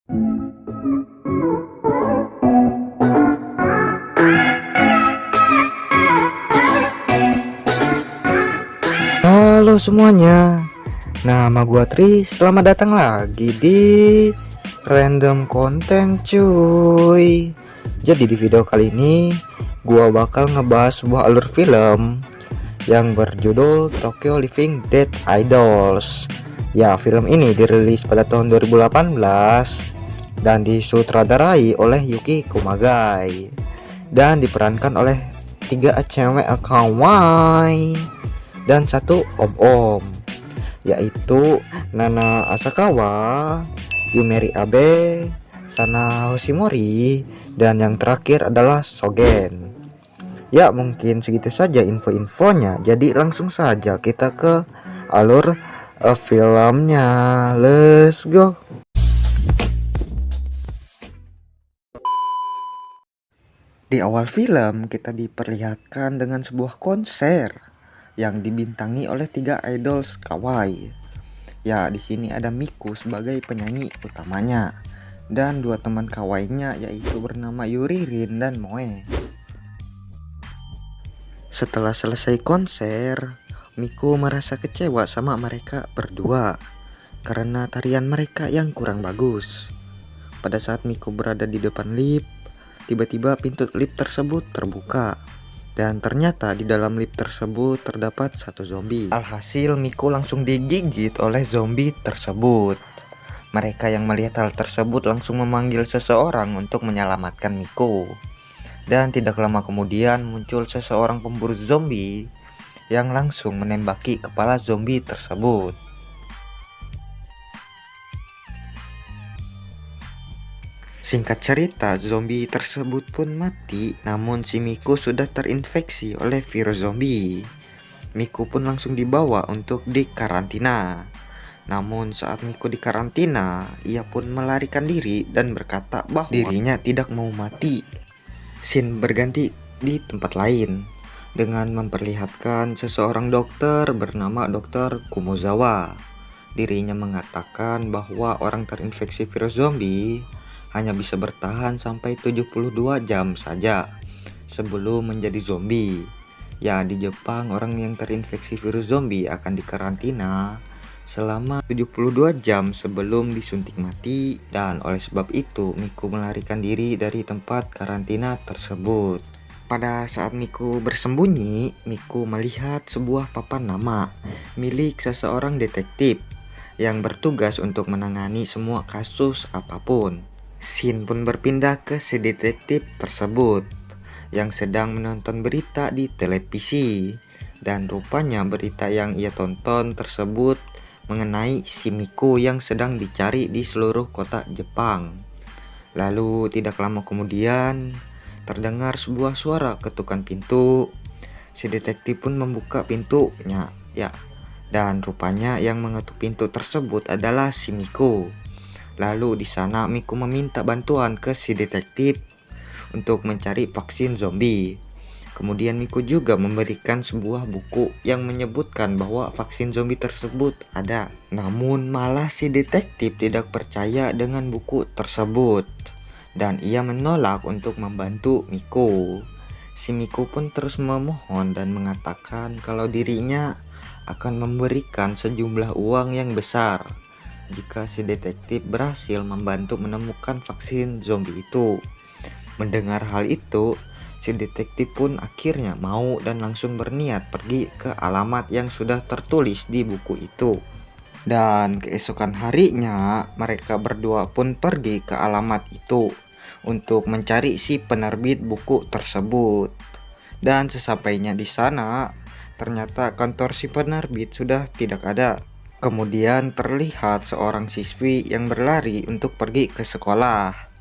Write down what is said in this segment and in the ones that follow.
Halo semuanya, nama gua Tri. Selamat datang lagi di Random Content cuy. Jadi di video kali ini gua bakal ngebahas sebuah alur film yang berjudul Tokyo Living Dead Idols. Ya, film ini dirilis pada tahun 2018 dan disutradarai oleh Yuki Kumagai dan diperankan oleh 3 cewek kawaii dan 1 om-om, yaitu Nana Asakawa, Yumeri Abe, Sana Hoshimori, dan yang terakhir adalah Sogen. Ya, mungkin segitu saja info-infonya. Jadi langsung saja kita ke alur filmnya. Let's go. Di awal film kita diperlihatkan dengan sebuah konser yang dibintangi oleh 3 idols kawaii. Ya, di sini ada Miku sebagai penyanyi utamanya dan 2 teman kawaiinya, yaitu bernama Yuririn dan Moe. Setelah selesai konser, Miku merasa kecewa sama mereka berdua karena tarian mereka yang kurang bagus. Pada saat Miku berada di depan lift, tiba-tiba pintu lift tersebut terbuka. Dan ternyata di dalam lift tersebut terdapat 1 zombie. Alhasil Miku langsung digigit oleh zombie tersebut. Mereka yang melihat hal tersebut langsung memanggil seseorang untuk menyelamatkan Miku. Dan tidak lama kemudian muncul seseorang pemburu zombie yang langsung menembaki kepala zombie tersebut. Singkat cerita, zombie tersebut pun mati, namun si Miku sudah terinfeksi oleh virus zombie. Miku pun langsung dibawa untuk dikarantina. Namun saat Miku dikarantina, ia pun melarikan diri dan berkata bahwa dirinya tidak mau mati. Scene berganti di tempat lain dengan memperlihatkan seseorang dokter bernama Dr. Kumozawa. Dirinya mengatakan bahwa orang terinfeksi virus zombie hanya bisa bertahan sampai 72 jam saja sebelum menjadi zombie. Ya, di Jepang orang yang terinfeksi virus zombie akan dikarantina selama 72 jam sebelum disuntik mati, dan oleh sebab itu Miku melarikan diri dari tempat karantina tersebut. Pada saat Miku bersembunyi, Miku melihat sebuah papan nama milik seseorang detektif yang bertugas untuk menangani semua kasus apapun. Scene pun berpindah ke si detektif tersebut yang sedang menonton berita di televisi, dan rupanya berita yang ia tonton tersebut mengenai si Miku yang sedang dicari di seluruh kota Jepang. Lalu tidak lama kemudian terdengar sebuah suara ketukan pintu. Si detektif pun membuka pintunya, ya, dan rupanya yang mengetuk pintu tersebut adalah si Miku. Lalu di sana Miku meminta bantuan ke si detektif untuk mencari vaksin zombie. Kemudian Miku juga memberikan sebuah buku yang menyebutkan bahwa vaksin zombie tersebut ada. Namun malah si detektif tidak percaya dengan buku tersebut dan ia menolak untuk membantu Miku. Si Miku pun terus memohon dan mengatakan kalau dirinya akan memberikan sejumlah uang yang besar jika si detektif berhasil membantu menemukan vaksin zombie itu. Mendengar hal itu, si detektif pun akhirnya mau dan langsung berniat pergi ke alamat yang sudah tertulis di buku itu. Dan keesokan harinya, mereka berdua pun pergi ke alamat itu untuk mencari si penerbit buku tersebut. Dan sesampainya di sana, ternyata kantor si penerbit sudah tidak ada. Kemudian terlihat seorang siswi yang berlari untuk pergi ke sekolah.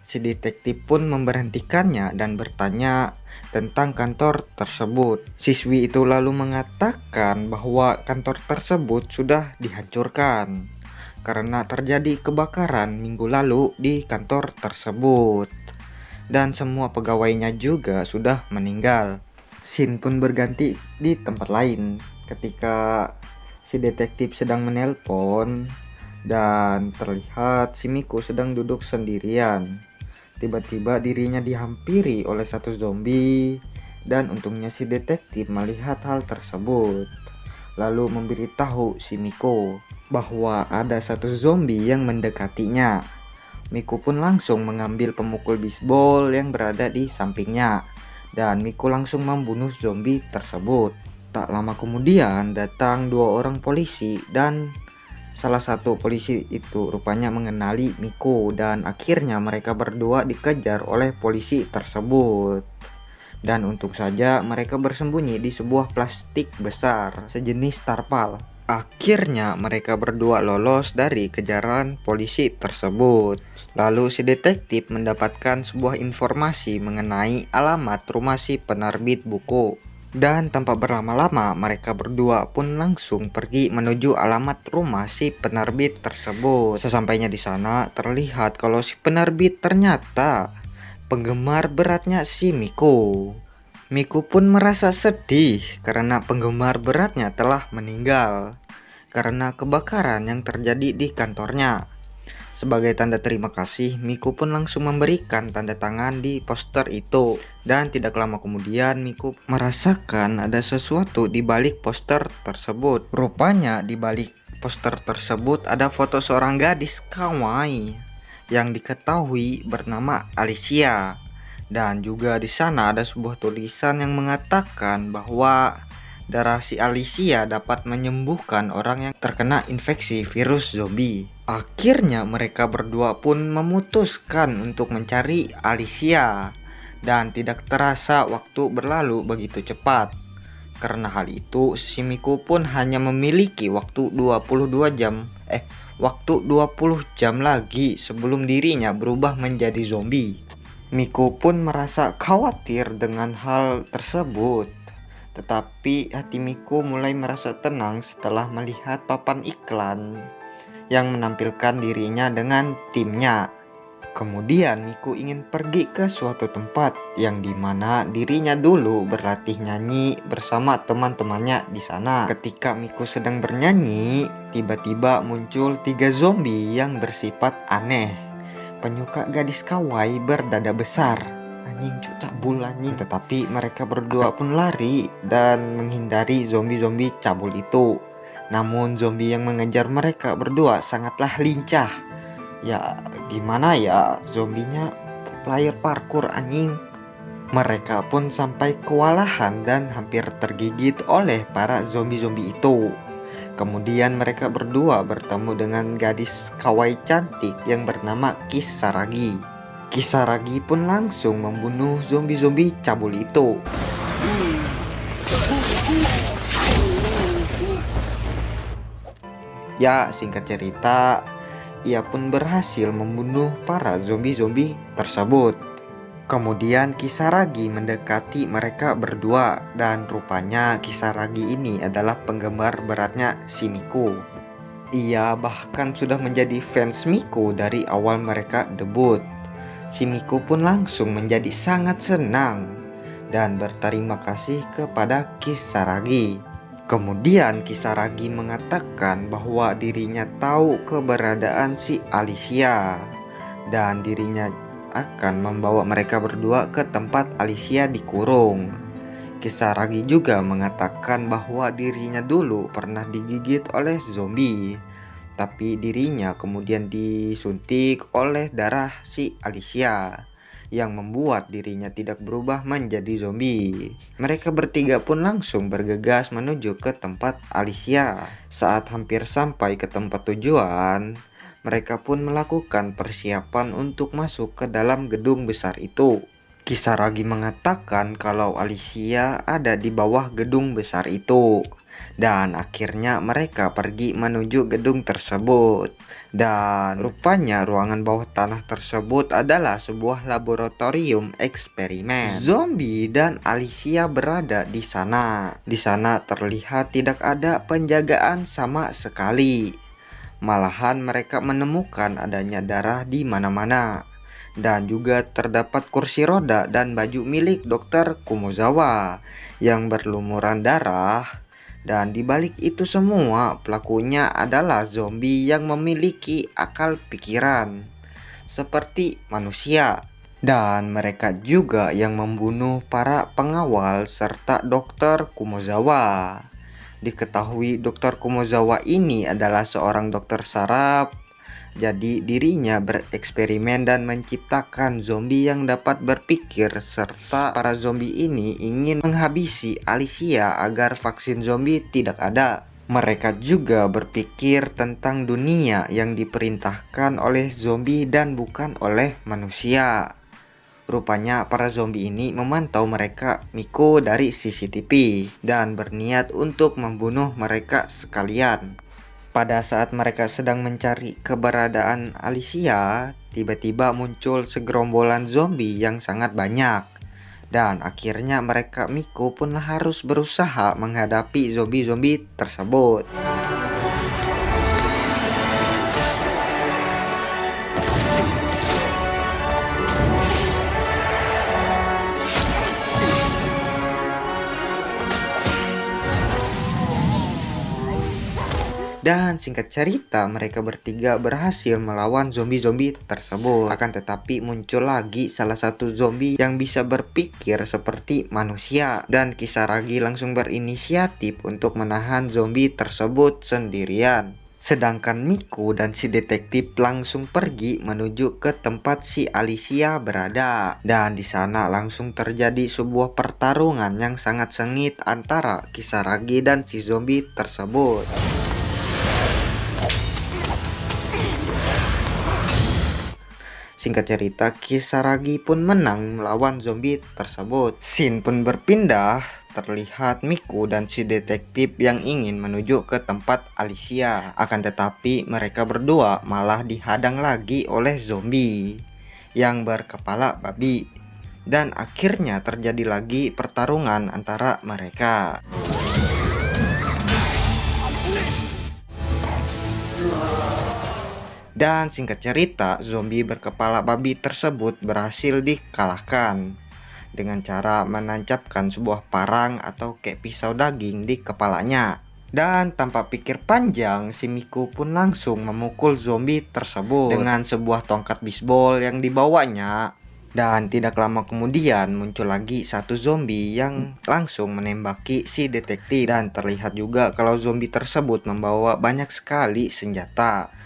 Si detektif pun memberhentikannya dan bertanya tentang kantor tersebut. Siswi itu lalu mengatakan bahwa kantor tersebut sudah dihancurkan karena terjadi kebakaran minggu lalu di kantor tersebut, dan semua pegawainya juga sudah meninggal. Scene pun berganti di tempat lain ketika si detektif sedang menelpon Dan terlihat si Miko sedang duduk sendirian. Tiba-tiba dirinya dihampiri oleh satu zombie, dan untungnya si detektif melihat hal tersebut, lalu memberitahu si Miko bahwa ada satu zombie yang mendekatinya. Miko pun langsung mengambil pemukul bisbol yang berada di sampingnya, dan Miko langsung membunuh zombie tersebut. Tak lama kemudian datang dua orang polisi, dan salah satu polisi itu rupanya mengenali Miko, dan akhirnya mereka berdua dikejar oleh polisi tersebut. Dan untung saja mereka bersembunyi di sebuah plastik besar sejenis tarpal. Akhirnya mereka berdua lolos dari kejaran polisi tersebut. Lalu si detektif mendapatkan sebuah informasi mengenai alamat rumah si penerbit buku. Dan tanpa berlama-lama mereka berdua pun langsung pergi menuju alamat rumah si penerbit tersebut. Sesampainya di sana terlihat kalau si penerbit ternyata penggemar beratnya si Miko. Miko pun merasa sedih karena penggemar beratnya telah meninggal karena kebakaran yang terjadi di kantornya. Sebagai tanda terima kasih, Miko pun langsung memberikan tanda tangan di poster itu. Dan tidak lama kemudian Miko merasakan ada sesuatu di balik poster tersebut. Rupanya di balik poster tersebut ada foto seorang gadis kawaii yang diketahui bernama Alicia. Dan juga di sana ada sebuah tulisan yang mengatakan bahwa darah si Alicia dapat menyembuhkan orang yang terkena infeksi virus zombie. Akhirnya mereka berdua pun memutuskan untuk mencari Alicia, dan tidak terasa waktu berlalu begitu cepat. Karena hal itu, si Miko pun hanya memiliki waktu 20 jam lagi sebelum dirinya berubah menjadi zombie. Miko pun merasa khawatir dengan hal tersebut. Tetapi hati Miko mulai merasa tenang setelah melihat papan iklan yang menampilkan dirinya dengan timnya. Kemudian Miko ingin pergi ke suatu tempat yang dimana dirinya dulu berlatih nyanyi bersama teman-temannya di sana. Ketika Miko sedang bernyanyi, tiba-tiba muncul 3 zombie yang bersifat aneh. Penyuka gadis kawaii berdada besar. Anjing cabul anjing. Tetapi mereka berdua pun lari dan menghindari zombie-zombie cabul itu. Namun zombie yang mengejar mereka berdua sangatlah lincah. Ya gimana ya, zombinya player parkour anjing. Mereka pun sampai kewalahan dan hampir tergigit oleh para zombie-zombie itu. Kemudian mereka berdua bertemu dengan gadis kawaii cantik yang bernama Kisaragi. Kisaragi pun langsung membunuh zombie-zombie cabul itu. Ya, singkat cerita, ia pun berhasil membunuh para zombie-zombie tersebut. Kemudian Kisaragi mendekati mereka berdua, dan rupanya Kisaragi ini adalah penggemar beratnya si Miko. Ia bahkan sudah menjadi fans Miko dari awal mereka debut. Si Miko pun langsung menjadi sangat senang dan berterima kasih kepada Kisaragi. Kemudian Kisaragi mengatakan bahwa dirinya tahu keberadaan si Alicia, dan dirinya akan membawa mereka berdua ke tempat Alicia dikurung. Kisaragi juga mengatakan bahwa dirinya dulu pernah digigit oleh zombie, tapi dirinya kemudian disuntik oleh darah si Alicia yang membuat dirinya tidak berubah menjadi zombie. Mereka bertiga pun langsung bergegas menuju ke tempat Alicia. Saat hampir sampai ke tempat tujuan, mereka pun melakukan persiapan untuk masuk ke dalam gedung besar itu. Kisaragi mengatakan kalau Alicia ada di bawah gedung besar itu. Dan akhirnya mereka pergi menuju gedung tersebut. Dan rupanya ruangan bawah tanah tersebut adalah sebuah laboratorium eksperimen. Zombie dan Alicia berada di sana. Di sana terlihat tidak ada penjagaan sama sekali. Malahan mereka menemukan adanya darah di mana-mana. Dan juga terdapat kursi roda dan baju milik Dr. Kumozawa yang berlumuran darah. Dan di balik itu semua, pelakunya adalah zombie yang memiliki akal pikiran seperti manusia. Dan mereka juga yang membunuh para pengawal serta Dokter Kumozawa. Diketahui Dokter Kumozawa ini adalah seorang dokter saraf. Jadi dirinya bereksperimen dan menciptakan zombie yang dapat berpikir, serta para zombie ini ingin menghabisi Alicia agar vaksin zombie tidak ada. Mereka juga berpikir tentang dunia yang diperintahkan oleh zombie dan bukan oleh manusia. Rupanya para zombie ini memantau mereka Miko dari CCTV dan berniat untuk membunuh mereka sekalian. Pada saat mereka sedang mencari keberadaan Alicia, tiba-tiba muncul segerombolan zombie yang sangat banyak. Dan akhirnya mereka Miko pun harus berusaha menghadapi zombie-zombie tersebut. Dan singkat cerita, mereka bertiga berhasil melawan zombie-zombie tersebut. Akan tetapi muncul lagi salah satu zombie yang bisa berpikir seperti manusia. Dan Kisaragi langsung berinisiatif untuk menahan zombie tersebut sendirian. Sedangkan Miku dan si detektif langsung pergi menuju ke tempat si Alicia berada. Dan di sana langsung terjadi sebuah pertarungan yang sangat sengit antara Kisaragi dan si zombie tersebut. Singkat cerita, Kisaragi pun menang melawan zombie tersebut. Scene pun berpindah, terlihat Miku dan si detektif yang ingin menuju ke tempat Alicia. Akan tetapi mereka berdua malah dihadang lagi oleh zombie yang berkepala babi. Dan akhirnya terjadi lagi pertarungan antara mereka. Dan singkat cerita, zombie berkepala babi tersebut berhasil dikalahkan dengan cara menancapkan sebuah parang atau kayak pisau daging di kepalanya. Dan tanpa pikir panjang, si Miku pun langsung memukul zombie tersebut dengan sebuah tongkat bisbol yang dibawanya. Dan tidak lama kemudian muncul lagi satu zombie yang langsung menembaki si detektif. Dan terlihat juga kalau zombie tersebut membawa banyak sekali senjata.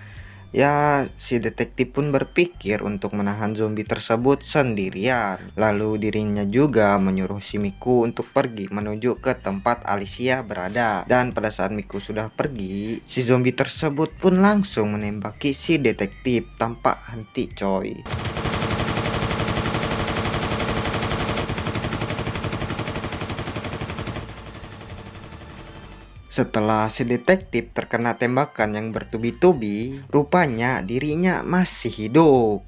Ya, si detektif pun berpikir untuk menahan zombie tersebut sendirian. Lalu dirinya juga menyuruh si Miku untuk pergi menuju ke tempat Alicia berada. Dan pada saat Miku sudah pergi, si zombie tersebut pun langsung menembaki si detektif tanpa henti coy. Setelah si detektif terkena tembakan yang bertubi-tubi, rupanya dirinya masih hidup.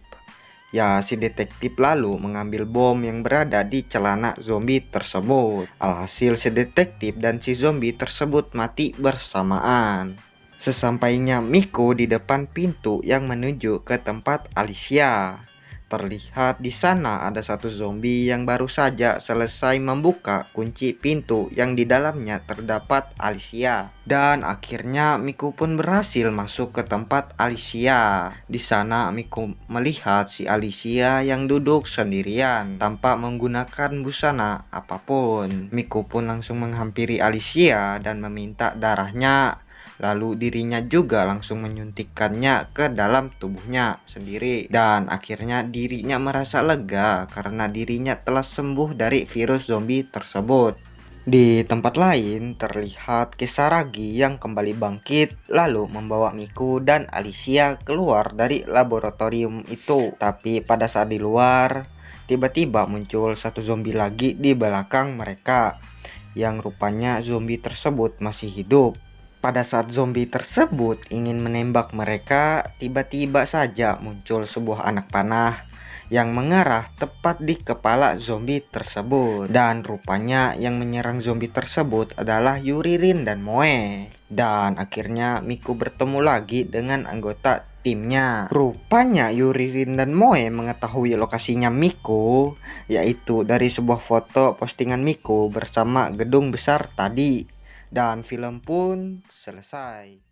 Ya, si detektif lalu mengambil bom yang berada di celana zombie tersebut. Alhasil si detektif dan si zombie tersebut mati bersamaan. Sesampainya Miko di depan pintu yang menuju ke tempat Alicia, terlihat di sana ada satu zombie yang baru saja selesai membuka kunci pintu yang di dalamnya terdapat Alicia. Dan akhirnya Miku pun berhasil masuk ke tempat Alicia. Di sana Miku melihat si Alicia yang duduk sendirian tanpa menggunakan busana apapun. Miku pun langsung menghampiri Alicia dan meminta darahnya. Lalu dirinya juga langsung menyuntikkannya ke dalam tubuhnya sendiri. Dan akhirnya dirinya merasa lega karena dirinya telah sembuh dari virus zombie tersebut. Di tempat lain terlihat Kisaragi yang kembali bangkit lalu membawa Miku dan Alicia keluar dari laboratorium itu. Tapi pada saat di luar, tiba-tiba muncul satu zombie lagi di belakang mereka, yang rupanya zombie tersebut masih hidup. Pada saat zombie tersebut ingin menembak mereka, tiba-tiba saja muncul sebuah anak panah yang mengarah tepat di kepala zombie tersebut. Dan rupanya yang menyerang zombie tersebut adalah Yuririn dan Moe. Dan akhirnya Miku bertemu lagi dengan anggota timnya. Rupanya Yuririn dan Moe mengetahui lokasinya Miku, yaitu dari sebuah foto postingan Miku bersama gedung besar tadi. Dan film pun selesai.